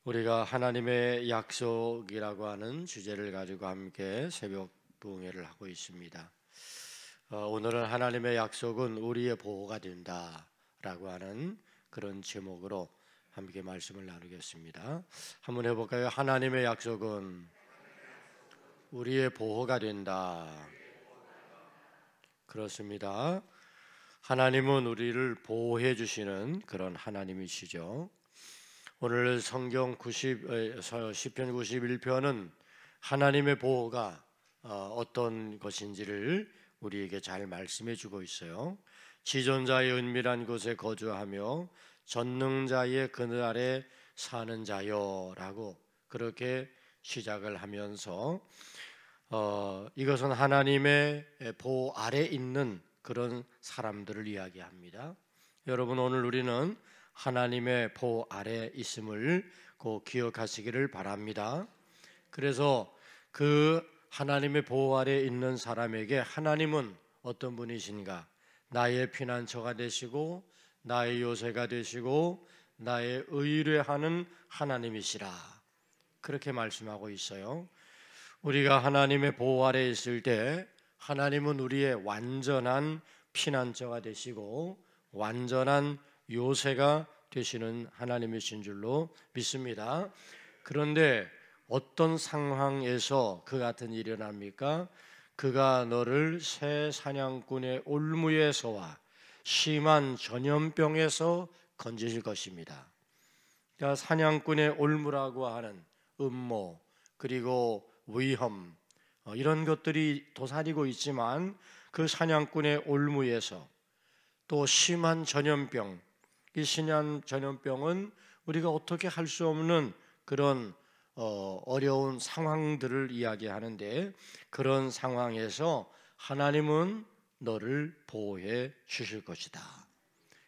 우리가 하나님의 약속이라고 하는 주제를 가지고 함께 새벽 부흥회를 하고 있습니다. 오늘은 하나님의 약속은 우리의 보호가 된다라고 하는 그런 제목으로 함께 말씀을 나누겠습니다. 한번 해볼까요? 하나님의 약속은 우리의 보호가 된다. 그렇습니다. 하나님은 우리를 보호해 주시는 그런 하나님이시죠. 오늘 성경 시편 91편은 하나님의 보호가 어떤 것인지를 우리에게 잘 말씀해 주고 있어요. 지존자의 은밀한 곳에 거주하며 전능자의 그늘 아래 사는 자여 라고 그렇게 시작을 하면서 이것은 하나님의 보호 아래 있는 그런 사람들을 이야기합니다. 여러분, 오늘 우리는 하나님의 보호 아래 있음을 꼭 기억하시기를 바랍니다. 그래서 그 하나님의 보호 아래 있는 사람에게 하나님은 어떤 분이신가? 나의 피난처가 되시고 나의 요새가 되시고 나의 의뢰하는 하나님이시라, 그렇게 말씀하고 있어요. 우리가 하나님의 보호 아래 있을 때 하나님은 우리의 완전한 피난처가 되시고 완전한 요새가 되시는 하나님이신 줄로 믿습니다. 그런데 어떤 상황에서 그 같은 일이 일어납니까? 그가 너를 새 사냥꾼의 올무에서와 심한 전염병에서 건지실 것입니다. 그러니까 사냥꾼의 올무라고 하는 음모 그리고 위험, 이런 것들이 도사리고 있지만 그 사냥꾼의 올무에서 또 심한 전염병, 이 심한 전염병은 우리가 어떻게 할 수 없는 그런 어려운 상황들을 이야기하는데, 그런 상황에서 하나님은 너를 보호해 주실 것이다,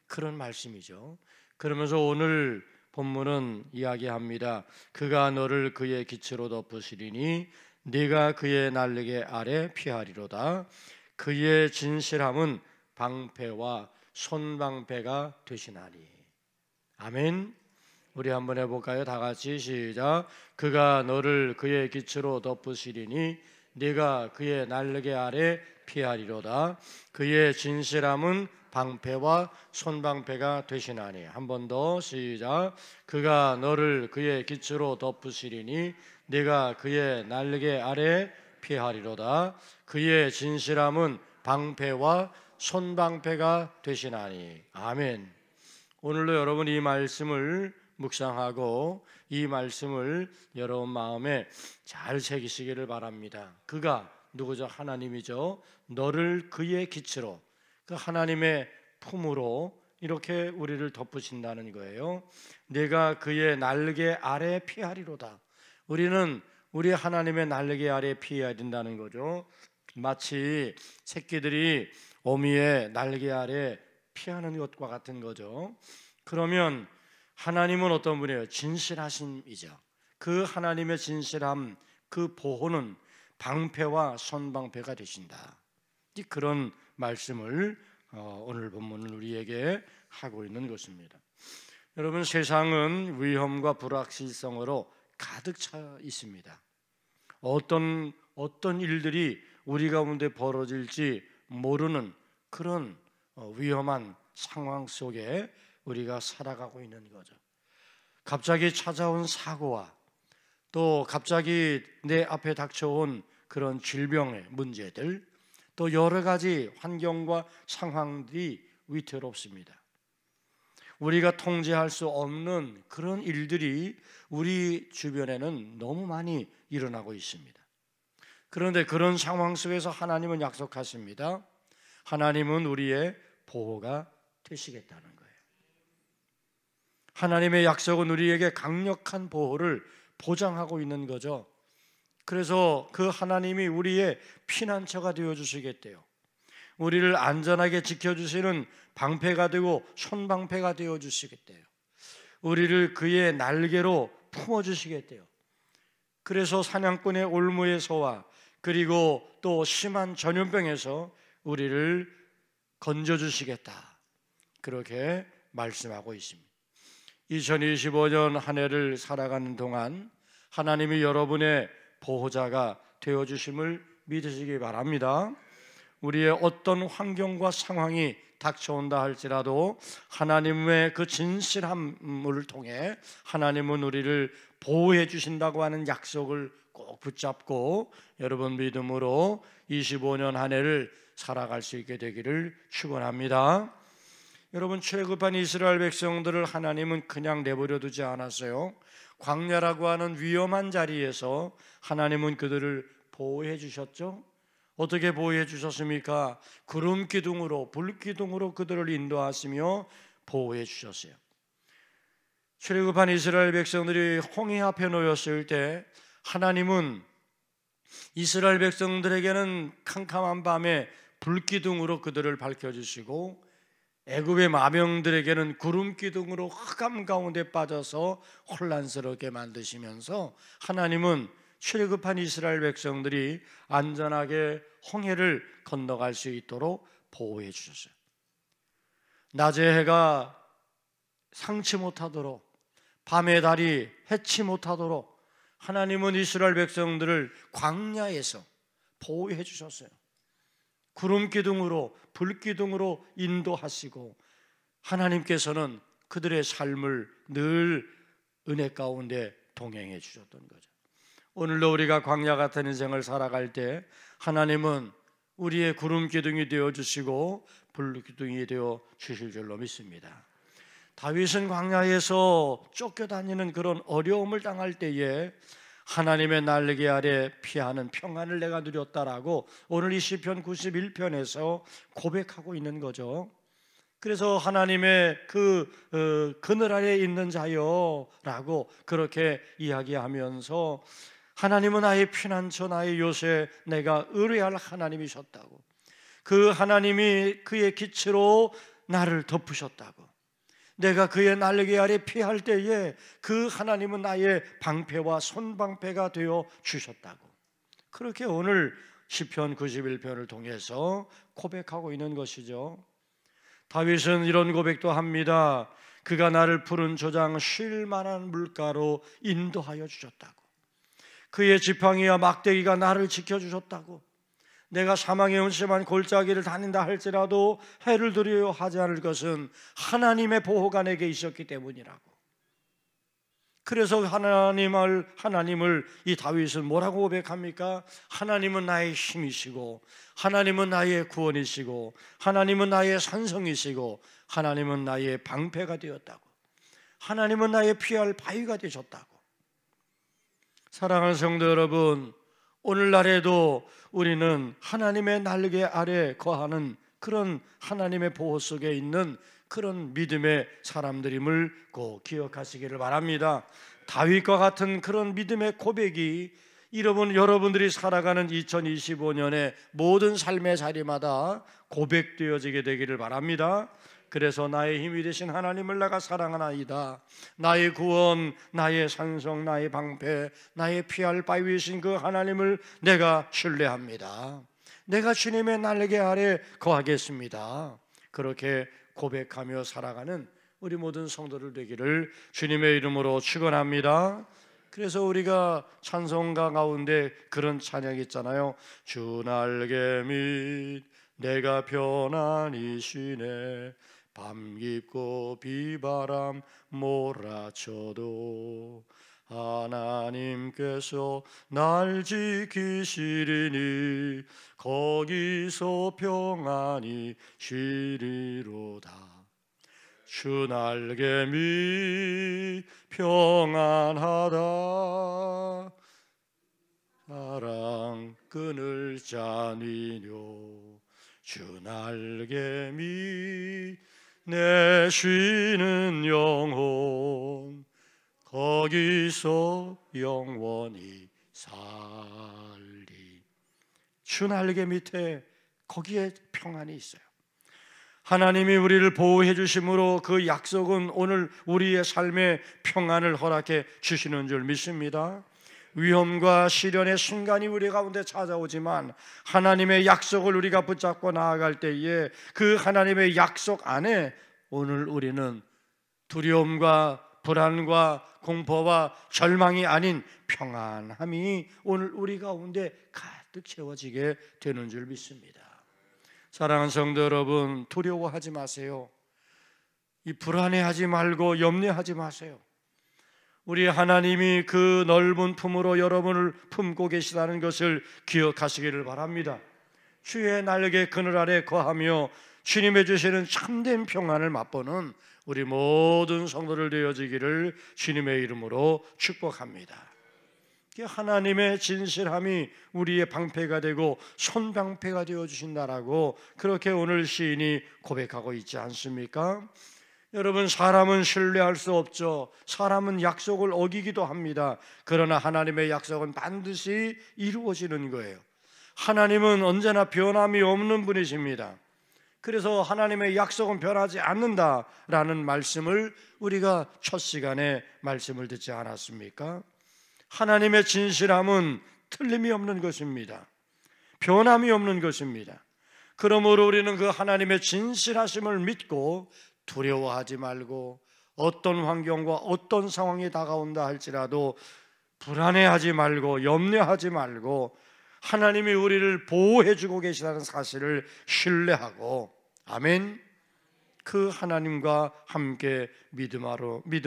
그런 말씀이죠. 그러면서 오늘 본문은 이야기합니다. 그가 너를 그의 기초로 덮으시리니 네가 그의 날개 아래 피하리로다. 그의 진실함은 방패와 손방패가 되시나니. 아멘. 우리 한번 해볼까요? 다 같이 시작. 그가 너를 그의 기초로 덮으시리니 네가 그의 날개 아래 피하리로다. 그의 진실함은 방패와 손방패가 되시나니. 한 번 더 시작. 그가 너를 그의 기초로 덮으시리니 네가 그의 날개 아래 피하리로다. 그의 진실함은 방패와 손방패가 되시나니. 아멘. 오늘도 여러분 이 말씀을 묵상하고 이 말씀을 여러분 마음에 잘 새기시기를 바랍니다. 그가 누구죠? 하나님이죠. 너를 그의 기초로, 그 하나님의 품으로 이렇게 우리를 덮으신다는 거예요. 내가 그의 날개 아래 피하리로다. 우리는 우리 하나님의 날개 아래 피해야 된다는 거죠. 마치 새끼들이 어미의 날개 아래 피하는 것과 같은 거죠. 그러면 하나님은 어떤 분이에요? 진실하심이죠. 그 하나님의 진실함, 그 보호는 방패와 손방패가 되신다. 그런 말씀을 오늘 본문은 우리에게 하고 있는 것입니다. 여러분, 세상은 위험과 불확실성으로 가득 차 있습니다. 어떤 일들이 우리 가운데 벌어질지 모르는 그런 위험한 상황 속에 우리가 살아가고 있는 거죠. 갑자기 찾아온 사고와 또 갑자기 내 앞에 닥쳐온 그런 질병의 문제들, 또 여러 가지 환경과 상황들이 위태롭습니다. 우리가 통제할 수 없는 그런 일들이 우리 주변에는 너무 많이 일어나고 있습니다. 그런데 그런 상황 속에서 하나님은 약속하십니다. 하나님은 우리의 보호가 되시겠다는 거예요. 하나님의 약속은 우리에게 강력한 보호를 보장하고 있는 거죠. 그래서 그 하나님이 우리의 피난처가 되어주시겠대요. 우리를 안전하게 지켜주시는 방패가 되고 손방패가 되어주시겠대요. 우리를 그의 날개로 품어주시겠대요. 그래서 사냥꾼의 올무에서와 그리고 또 심한 전염병에서 우리를 건져주시겠다, 그렇게 말씀하고 있습니다. 2025년 한 해를 살아가는 동안 하나님이 여러분의 보호자가 되어주심을 믿으시기 바랍니다. 우리의 어떤 환경과 상황이 닥쳐온다 할지라도 하나님의 그 진실함을 통해 하나님은 우리를 보호해 주신다고 하는 약속을 꼭 붙잡고 여러분 믿음으로 25년 한 해를 살아갈 수 있게 되기를 축원합니다. 여러분, 출애굽한 이스라엘 백성들을 하나님은 그냥 내버려 두지 않았어요. 광야라고 하는 위험한 자리에서 하나님은 그들을 보호해 주셨죠. 어떻게 보호해 주셨습니까? 구름 기둥으로, 불 기둥으로 그들을 인도하시며 보호해 주셨어요. 출애굽한 이스라엘 백성들이 홍해 앞에 놓였을 때 하나님은 이스라엘 백성들에게는 캄캄한 밤에 불 기둥으로 그들을 밝혀주시고 애굽의 마병들에게는 구름 기둥으로 흑암 가운데 빠져서 혼란스럽게 만드시면서 하나님은 출애굽한 이스라엘 백성들이 안전하게 홍해를 건너갈 수 있도록 보호해 주셨어요. 낮에 해가 상치 못하도록, 밤의 달이 해치 못하도록 하나님은 이스라엘 백성들을 광야에서 보호해 주셨어요. 구름 기둥으로, 불 기둥으로 인도하시고 하나님께서는 그들의 삶을 늘 은혜 가운데 동행해 주셨던 거죠. 오늘도 우리가 광야 같은 인생을 살아갈 때 하나님은 우리의 구름 기둥이 되어 주시고 불 기둥이 되어 주실 줄로 믿습니다. 다윗은 광야에서 쫓겨다니는 그런 어려움을 당할 때에 하나님의 날개 아래 피하는 평안을 내가 누렸다라고 오늘 이 시편 91편에서 고백하고 있는 거죠. 그래서 하나님의 그늘 아래 있는 자여 라고 그렇게 이야기하면서 하나님은 나의 피난처, 나의 요새, 내가 의뢰할 하나님이셨다고, 그 하나님이 그의 기치로 나를 덮으셨다고, 내가 그의 날개 아래 피할 때에 그 하나님은 나의 방패와 손방패가 되어 주셨다고, 그렇게 오늘 시편 91편을 통해서 고백하고 있는 것이죠. 다윗은 이런 고백도 합니다. 그가 나를 푸른 조장 쉴 만한 물가로 인도하여 주셨다고, 그의 지팡이와 막대기가 나를 지켜주셨다고, 내가 사망의 음침한 골짜기를 다닌다 할지라도 해를 두려워하지 않을 것은 하나님의 보호가 내게 있었기 때문이라고. 그래서 하나님을 이 다윗은 뭐라고 고백합니까? 하나님은 나의 힘이시고, 하나님은 나의 구원이시고, 하나님은 나의 산성이시고, 하나님은 나의 방패가 되었다고, 하나님은 나의 피할 바위가 되셨다고. 사랑하는 성도 여러분, 오늘날에도 우리는 하나님의 날개 아래 거하는 그런 하나님의 보호 속에 있는 그런 믿음의 사람들임을 꼭 기억하시기를 바랍니다. 다윗과 같은 그런 믿음의 고백이 여러분들이 살아가는 2025년의 모든 삶의 자리마다 고백되어지게 되기를 바랍니다. 그래서 나의 힘이 되신 하나님을 내가 사랑하나이다, 나의 구원, 나의 산성, 나의 방패, 나의 피할 바위이신 그 하나님을 내가 신뢰합니다. 내가 주님의 날개 아래 거하겠습니다. 그렇게 고백하며 살아가는 우리 모든 성도들 되기를 주님의 이름으로 축원합니다. 그래서 우리가 찬송가 가운데 그런 찬양이 있잖아요. 주 날개 밑 내가 편안히 쉬네, 밤 깊고 비바람 몰아쳐도 하나님께서 날 지키시리니 거기서 평안히 쉬리로다. 주 날개 밑 평안하다, 사랑 끈을 짜니뇨. 주 날개 밑 내 쉬는 영혼 거기서 영원히 살리. 주 날개 밑에 거기에 평안이 있어요. 하나님이 우리를 보호해 주심으로 그 약속은 오늘 우리의 삶에 평안을 허락해 주시는 줄 믿습니다. 위험과 시련의 순간이 우리 가운데 찾아오지만 하나님의 약속을 우리가 붙잡고 나아갈 때에 그 하나님의 약속 안에 오늘 우리는 두려움과 불안과 공포와 절망이 아닌 평안함이 오늘 우리 가운데 가득 채워지게 되는 줄 믿습니다. 사랑하는 성도 여러분, 두려워하지 마세요. 이 불안해하지 말고 염려하지 마세요. 우리 하나님이 그 넓은 품으로 여러분을 품고 계시다는 것을 기억하시기를 바랍니다. 주의 날개 그늘 아래 거하며 주님의 주시는 참된 평안을 맛보는 우리 모든 성도들 되어지기를 주님의 이름으로 축복합니다. 하나님의 진실함이 우리의 방패가 되고 손방패가 되어주신다라고 그렇게 오늘 시인이 고백하고 있지 않습니까? 여러분, 사람은 신뢰할 수 없죠. 사람은 약속을 어기기도 합니다. 그러나 하나님의 약속은 반드시 이루어지는 거예요. 하나님은 언제나 변함이 없는 분이십니다. 그래서 하나님의 약속은 변하지 않는다라는 말씀을 우리가 첫 시간에 말씀을 듣지 않았습니까? 하나님의 진실함은 틀림이 없는 것입니다. 변함이 없는 것입니다. 그러므로 우리는 그 하나님의 진실하심을 믿고 두려워하지 말고 어떤 환경과 어떤 상황이 다가온다 할지라도 불안해하지 말고 염려하지 말고 하나님이 우리를 보호해주고 계시다는 사실을 신뢰하고, 아멘, 그 하나님과 함께 믿음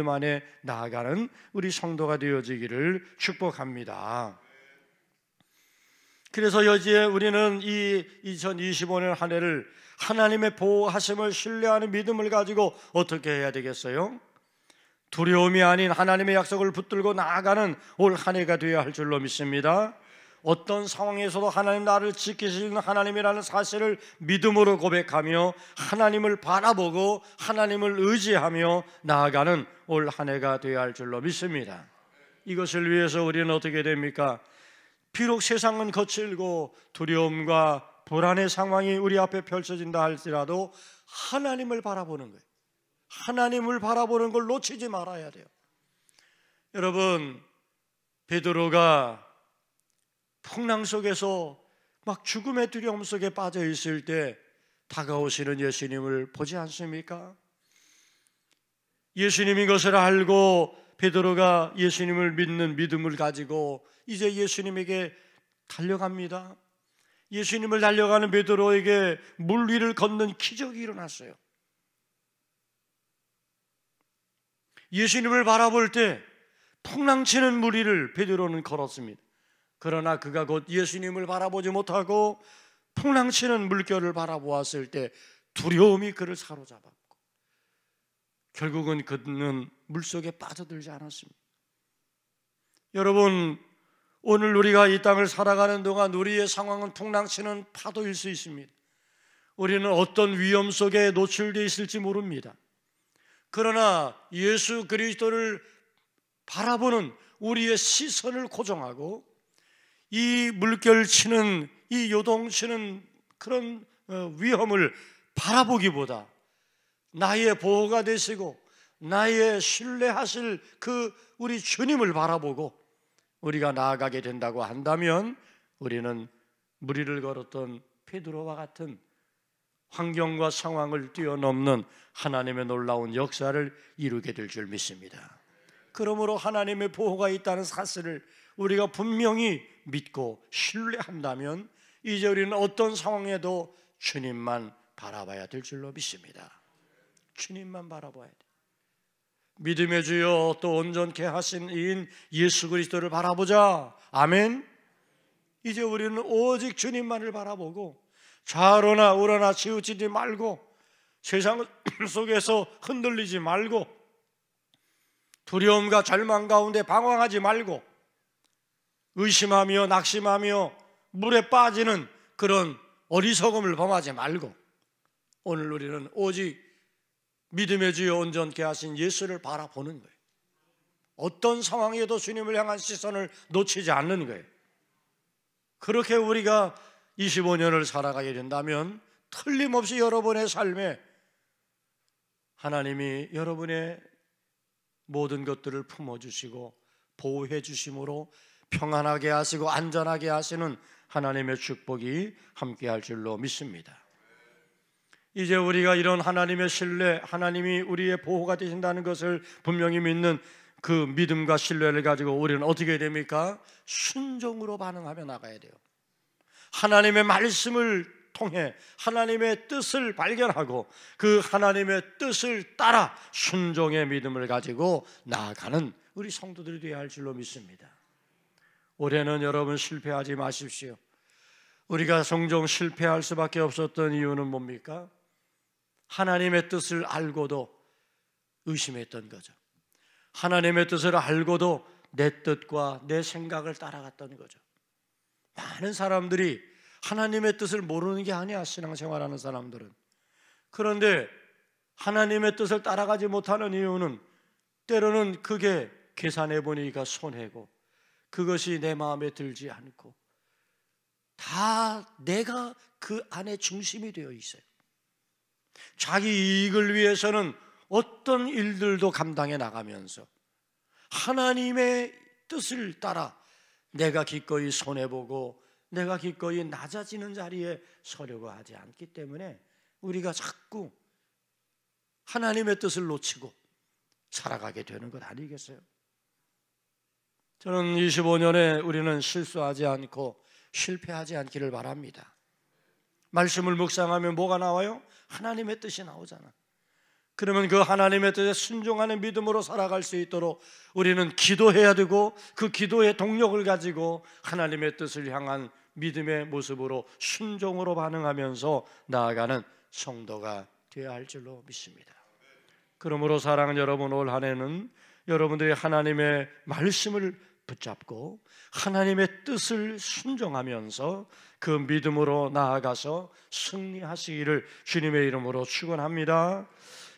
안에 나아가는 우리 성도가 되어지기를 축복합니다. 그래서 여기에 우리는 이 2025년 한 해를 하나님의 보호하심을 신뢰하는 믿음을 가지고 어떻게 해야 되겠어요? 두려움이 아닌 하나님의 약속을 붙들고 나아가는 올 한 해가 되어야 할 줄로 믿습니다. 어떤 상황에서도 하나님 나를 지키시는 하나님이라는 사실을 믿음으로 고백하며 하나님을 바라보고 하나님을 의지하며 나아가는 올 한 해가 되어야 할 줄로 믿습니다. 이것을 위해서 우리는 어떻게 됩니까? 비록 세상은 거칠고 두려움과 불안의 상황이 우리 앞에 펼쳐진다 할지라도 하나님을 바라보는 거예요. 하나님을 바라보는 걸 놓치지 말아야 돼요. 여러분, 베드로가 풍랑 속에서 막 죽음의 두려움 속에 빠져 있을 때 다가오시는 예수님을 보지 않습니까? 예수님인 것을 알고 베드로가 예수님을 믿는 믿음을 가지고 이제 예수님에게 달려갑니다. 예수님을 달려가는 베드로에게 물 위를 걷는 기적이 일어났어요. 예수님을 바라볼 때 풍랑치는 물 위를 베드로는 걸었습니다. 그러나 그가 곧 예수님을 바라보지 못하고 풍랑치는 물결을 바라보았을 때 두려움이 그를 사로잡았고 결국은 그는 물속에 빠져들지 않았습니다. 여러분, 오늘 우리가 이 땅을 살아가는 동안 우리의 상황은 풍랑치는 파도일 수 있습니다. 우리는 어떤 위험 속에 노출되어 있을지 모릅니다. 그러나 예수 그리스도를 바라보는 우리의 시선을 고정하고 이 물결치는, 이 요동치는 그런 위험을 바라보기보다 나의 보호가 되시고 나의 신뢰하실 그 우리 주님을 바라보고 우리가 나아가게 된다고 한다면 우리는 물 위를 걸었던 베드로와 같은 환경과 상황을 뛰어넘는 하나님의 놀라운 역사를 이루게 될 줄 믿습니다. 그러므로 하나님의 보호가 있다는 사실을 우리가 분명히 믿고 신뢰한다면 이제 우리는 어떤 상황에도 주님만 바라봐야 될 줄로 믿습니다. 주님만 바라봐야 돼. 믿음의 주여 또 온전케 하신 이인 예수 그리스도를 바라보자. 아멘. 이제 우리는 오직 주님만을 바라보고 좌로나 우로나 치우치지 말고 세상 속에서 흔들리지 말고 두려움과 절망 가운데 방황하지 말고 의심하며 낙심하며 물에 빠지는 그런 어리석음을 범하지 말고 오늘 우리는 오직 믿음의 주여 온전케 하신 예수를 바라보는 거예요. 어떤 상황에도 주님을 향한 시선을 놓치지 않는 거예요. 그렇게 우리가 25년을 살아가게 된다면 틀림없이 여러분의 삶에 하나님이 여러분의 모든 것들을 품어주시고 보호해 주심으로 평안하게 하시고 안전하게 하시는 하나님의 축복이 함께할 줄로 믿습니다. 이제 우리가 이런 하나님의 신뢰, 하나님이 우리의 보호가 되신다는 것을 분명히 믿는 그 믿음과 신뢰를 가지고 우리는 어떻게 됩니까? 순종으로 반응하며 나가야 돼요. 하나님의 말씀을 통해 하나님의 뜻을 발견하고 그 하나님의 뜻을 따라 순종의 믿음을 가지고 나아가는 우리 성도들이 되어야 할 줄로 믿습니다. 올해는 여러분 실패하지 마십시오. 우리가 종종 실패할 수밖에 없었던 이유는 뭡니까? 하나님의 뜻을 알고도 의심했던 거죠. 하나님의 뜻을 알고도 내 뜻과 내 생각을 따라갔던 거죠. 많은 사람들이 하나님의 뜻을 모르는 게 아니야, 신앙생활하는 사람들은. 그런데 하나님의 뜻을 따라가지 못하는 이유는 때로는 그게 계산해 보니까 손해고 그것이 내 마음에 들지 않고 다 내가 그 안에 중심이 되어 있어요. 자기 이익을 위해서는 어떤 일들도 감당해 나가면서 하나님의 뜻을 따라 내가 기꺼이 손해보고 내가 기꺼이 낮아지는 자리에 서려고 하지 않기 때문에 우리가 자꾸 하나님의 뜻을 놓치고 살아가게 되는 것 아니겠어요? 저는 25년에 우리는 실수하지 않고 실패하지 않기를 바랍니다. 말씀을 묵상하면 뭐가 나와요? 하나님의 뜻이 나오잖아. 그러면 그 하나님의 뜻에 순종하는 믿음으로 살아갈 수 있도록 우리는 기도해야 되고 그 기도의 동력을 가지고 하나님의 뜻을 향한 믿음의 모습으로 순종으로 반응하면서 나아가는 성도가 되어야 할 줄로 믿습니다. 그러므로 사랑하는 여러분, 올 한 해는 여러분들이 하나님의 말씀을 붙잡고 하나님의 뜻을 순종하면서 그 믿음으로 나아가서 승리하시기를 주님의 이름으로 축원합니다.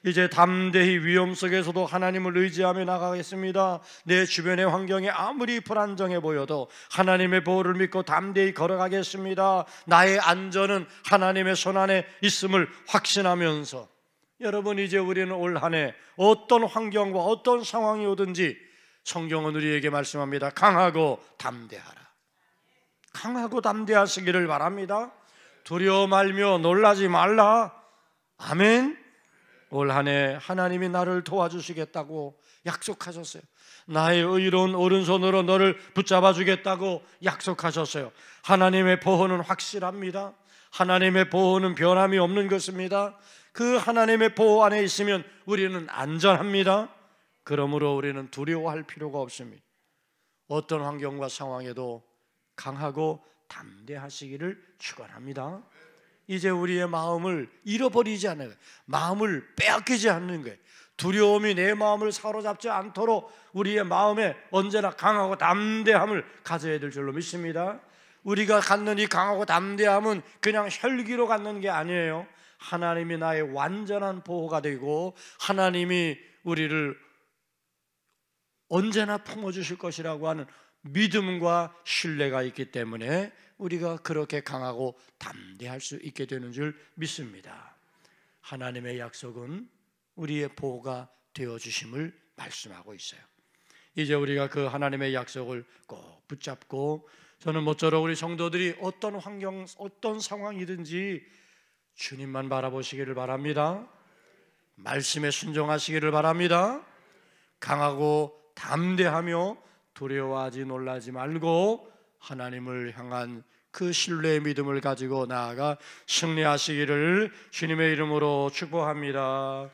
이제 담대히 위험 속에서도 하나님을 의지하며 나가겠습니다. 내 주변의 환경이 아무리 불안정해 보여도 하나님의 보호를 믿고 담대히 걸어가겠습니다. 나의 안전은 하나님의 손안에 있음을 확신하면서 여러분, 이제 우리는 올 한 해 어떤 환경과 어떤 상황이 오든지 성경은 우리에게 말씀합니다. 강하고 담대하라. 강하고 담대하시기를 바랍니다. 두려워 말며 놀라지 말라. 아멘. 올 한 해 하나님이 나를 도와주시겠다고 약속하셨어요. 나의 의로운 오른손으로 너를 붙잡아 주겠다고 약속하셨어요. 하나님의 보호는 확실합니다. 하나님의 보호는 변함이 없는 것입니다. 그 하나님의 보호 안에 있으면 우리는 안전합니다. 그러므로 우리는 두려워할 필요가 없습니다. 어떤 환경과 상황에도 강하고 담대하시기를 축원합니다. 이제 우리의 마음을 잃어버리지 않는 거예요. 마음을 빼앗기지 않는 거예요. 두려움이 내 마음을 사로잡지 않도록 우리의 마음에 언제나 강하고 담대함을 가져야 될 줄로 믿습니다. 우리가 갖는 이 강하고 담대함은 그냥 혈기로 갖는 게 아니에요. 하나님이 나의 완전한 보호가 되고 하나님이 우리를 언제나 품어주실 것이라고 하는 믿음과 신뢰가 있기 때문에 우리가 그렇게 강하고 담대할 수 있게 되는 줄 믿습니다. 하나님의 약속은 우리의 보호가 되어주심을 말씀하고 있어요. 이제 우리가 그 하나님의 약속을 꼭 붙잡고 저는 모쪼록 우리 성도들이 어떤 환경, 어떤 상황이든지 주님만 바라보시기를 바랍니다. 말씀에 순종하시기를 바랍니다. 강하고 담대하며 두려워하지 놀라지 말고 하나님을 향한 그 신뢰의 믿음을 가지고 나아가 승리하시기를 주님의 이름으로 축복합니다.